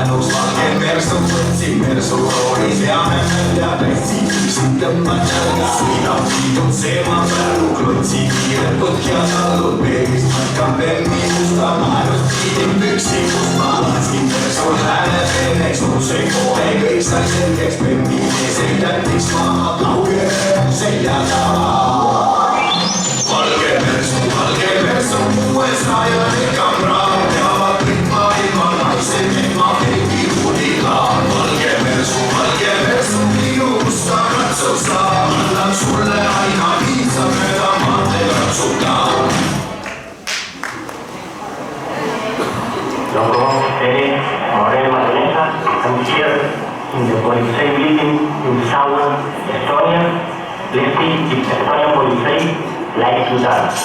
manos valge perso, võtsin perso roolis veanemel ja täitsin küsin tõmban jalga. Sõidab liidud seema praegu klotsi kiired põhjad allud peeglist mõtkan bemmi musta naerust kiidin püksi, kust ma lasin perso hääle peeneks, nuuseid kohe kõik sai selgeks, bemmi mees ei jättiks maha lauge selja taha. Valge perso, uues rajane kamraad teavad kõik maailma naised, et ma peegi huudilaan. Valge perso, minu musta katsu sa, annan sulle aina piisa mööda maanteed ratsutaan. Loco, Morel Matonesa, I'm here in the Polizei building in Sauer, Estonia. Let's see if Estonian Polizei like to dance.